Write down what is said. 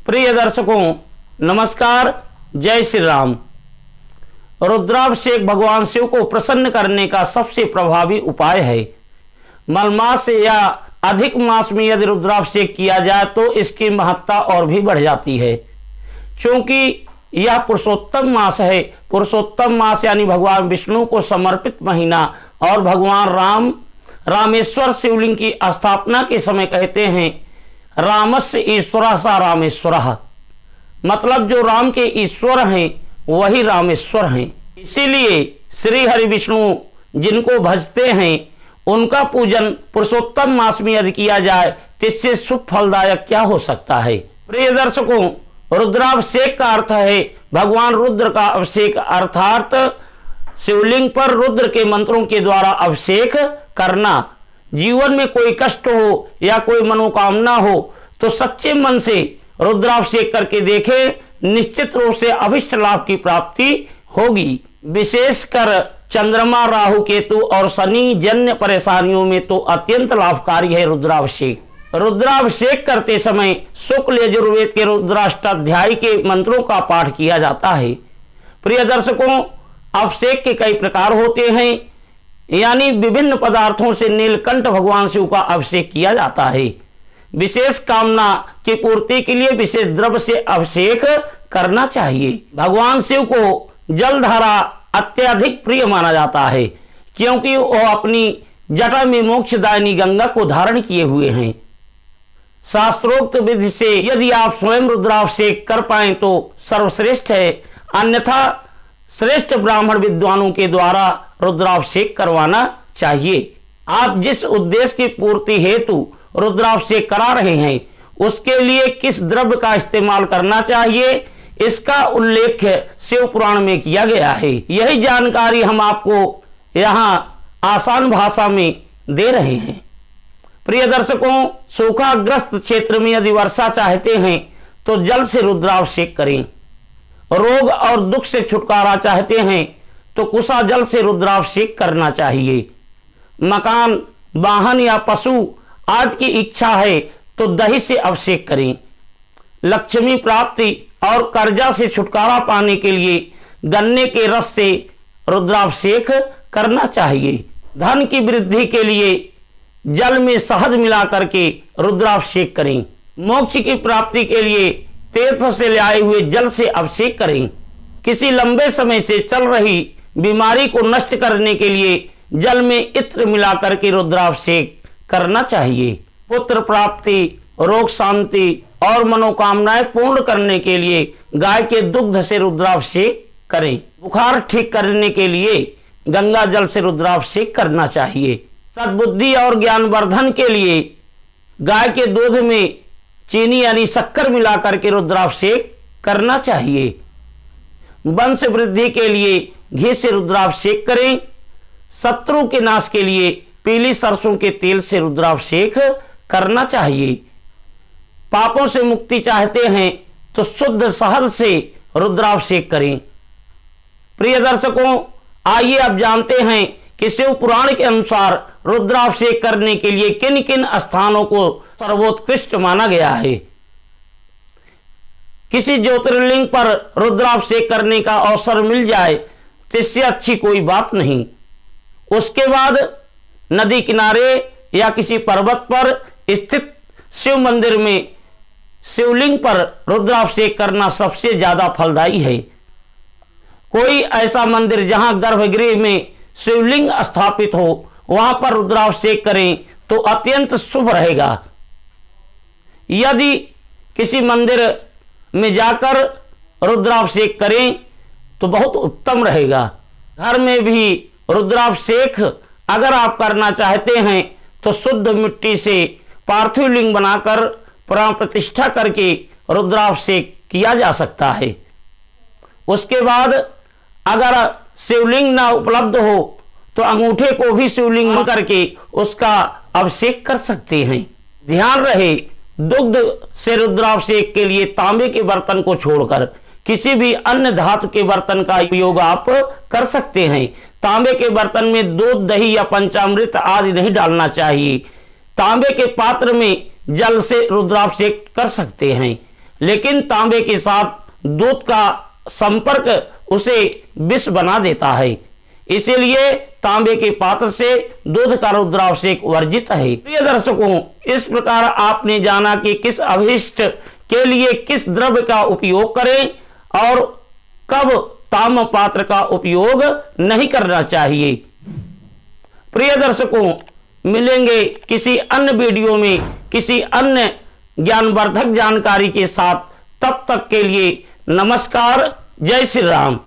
प्रिय दर्शकों नमस्कार, जय श्री राम। रुद्राभिषेक भगवान शिव को प्रसन्न करने का सबसे प्रभावी उपाय है। मलमास या अधिक मास में यदि रुद्राभिषेक किया जाए तो इसकी महत्ता और भी बढ़ जाती है, क्योंकि यह पुरुषोत्तम मास है। पुरुषोत्तम मास यानी भगवान विष्णु को समर्पित महीना और भगवान रामेश्वर शिवलिंग की स्थापना के समय कहते हैं रामस्य ईश्वरः स रामेश्वरः, मतलब जो राम के ईश्वर हैं वही रामेश्वर हैं। इसीलिए श्री हरि विष्णु जिनको भजते हैं उनका पूजन पुरुषोत्तम मास में यदि किया जाए तो इससे शुभ फलदायक क्या हो सकता है। प्रिय दर्शकों, रुद्राभिषेक का अर्थ है भगवान रुद्र का अभिषेक, अर्थात शिवलिंग पर रुद्र के मंत्रों के द्वारा अभिषेक करना। जीवन में कोई कष्ट हो या कोई मनोकामना हो तो सच्चे मन से रुद्राभिषेक करके देखें, निश्चित रूप से अभिष्ट लाभ की प्राप्ति होगी। विशेषकर चंद्रमा, राहु, केतु और शनि जन्य परेशानियों में तो अत्यंत लाभकारी है रुद्राभिषेक। रुद्राभिषेक करते समय शुक्ल यजुर्वेद के रुद्राष्टाध्यायी के मंत्रों का पाठ किया जाता है। प्रिय दर्शकों, अभिषेक के कई प्रकार होते हैं, यानी विभिन्न पदार्थों से नीलकंठ भगवान शिव का अभिषेक किया जाता है। विशेष कामना की पूर्ति के लिए विशेष द्रव्य से अभिषेक करना चाहिए। भगवान शिव को जलधारा अत्यधिक प्रिय माना जाता है, क्योंकि वह अपनी जटा में मोक्षदायिनी गंगा को धारण किए हुए हैं। शास्त्रोक्त विधि से यदि आप स्वयं रुद्राभिषेक कर पाएं तो सर्वश्रेष्ठ है, अन्यथा श्रेष्ठ ब्राह्मण विद्वानों के द्वारा रुद्राभिषेक करवाना चाहिए। आप जिस उद्देश्य की पूर्ति हेतु रुद्राभिषेक करा रहे हैं उसके लिए किस द्रव्य का इस्तेमाल करना चाहिए, इसका उल्लेख शिव पुराण में किया गया है। यही जानकारी हम आपको यहाँ आसान भाषा में दे रहे हैं। प्रिय दर्शकों, सूखाग्रस्त क्षेत्र में यदि वर्षा चाहते हैं तो जल से रुद्राभिषेक करें। रोग और दुख से छुटकारा चाहते हैं तो कुशा जल से रुद्राभिषेक करना चाहिए। मकान, वाहन या पशु आज की इच्छा है तो दही से अभिषेक करें। लक्ष्मी प्राप्ति और कर्जा से छुटकारा पाने के लिए गन्ने के रस से रुद्राभिषेक करना चाहिए। धन की वृद्धि के लिए जल में शहद मिला करके रुद्राभिषेक करें। मोक्ष की प्राप्ति के लिए तीर्थ से लाए हुए जल से अभिषेक करें। किसी लंबे समय से चल रही बीमारी को नष्ट करने के लिए जल में इत्र मिला करके रुद्राभिषेक करना चाहिए। पुत्र प्राप्ति, रोग शांति और मनोकामनाएं पूर्ण करने के लिए गाय के दुग्ध से रुद्राभिषेक करें। बुखार ठीक करने के लिए गंगा जल से रुद्राभिषेक करना चाहिए। सद्बुद्धि और ज्ञानवर्धन के लिए गाय के दूध में चीनी यानी शक्कर मिला करके रुद्राभिषेक करना चाहिए। वंश वृद्धि के लिए घी से रुद्राभिषेक करें। शत्रु के नाश के लिए पीली सरसों के तेल से रुद्राभिषेक करना चाहिए। पापों से मुक्ति चाहते हैं तो शुद्ध शहद से रुद्राभिषेक करें। प्रिय दर्शकों, आइए अब जानते हैं कि शिव पुराण के अनुसार रुद्राभिषेक करने के लिए किन किन स्थानों को सर्वोत्कृष्ट माना गया है। किसी ज्योतिर्लिंग पर रुद्राभिषेक करने का अवसर मिल जाए तो इससे अच्छी कोई बात नहीं। उसके बाद नदी किनारे या किसी पर्वत पर स्थित शिव मंदिर में शिवलिंग पर रुद्राभिषेक करना सबसे ज्यादा फलदायी है। कोई ऐसा मंदिर जहां गर्भगृह में शिवलिंग स्थापित हो वहां पर रुद्राभिषेक करें तो अत्यंत शुभ रहेगा। यदि किसी मंदिर में जाकर रुद्राभिषेक करें तो बहुत उत्तम रहेगा। घर में भी रुद्राभिषेक अगर आप करना चाहते हैं तो शुद्ध मिट्टी से पार्थिव लिंग बनाकर प्राण प्रतिष्ठा करके रुद्राभिषेक किया जा सकता है। उसके बाद अगर शिवलिंग ना उपलब्ध हो तो अंगूठे को भी शिवलिंग करके उसका अभिषेक कर सकते हैं। ध्यान रहे, दुग्ध से रुद्राभिषेक के लिए तांबे के बर्तन को छोड़कर किसी भी अन्य धातु के बर्तन का उपयोग आप कर सकते हैं। तांबे के बर्तन में दूध, दही या पंचामृत आदि नहीं डालना चाहिए। तांबे के पात्र में जल से रुद्राभिषेक कर सकते हैं। लेकिन तांबे के साथ दूध का संपर्क उसे विष बना देता है। इसीलिए तांबे के पात्र से दूध का रुद्राभिषेक वर्जित है। प्रिय दर्शकों, इस प्रकार आपने जाना कि किस अभिष्ट के लिए किस द्रव्य का उपयोग करें और कब ताम्र पात्र का उपयोग नहीं करना चाहिए। प्रिय दर्शकों, मिलेंगे किसी अन्य वीडियो में किसी अन्य ज्ञानवर्धक जानकारी के साथ। तब तक के लिए नमस्कार। जय श्री राम।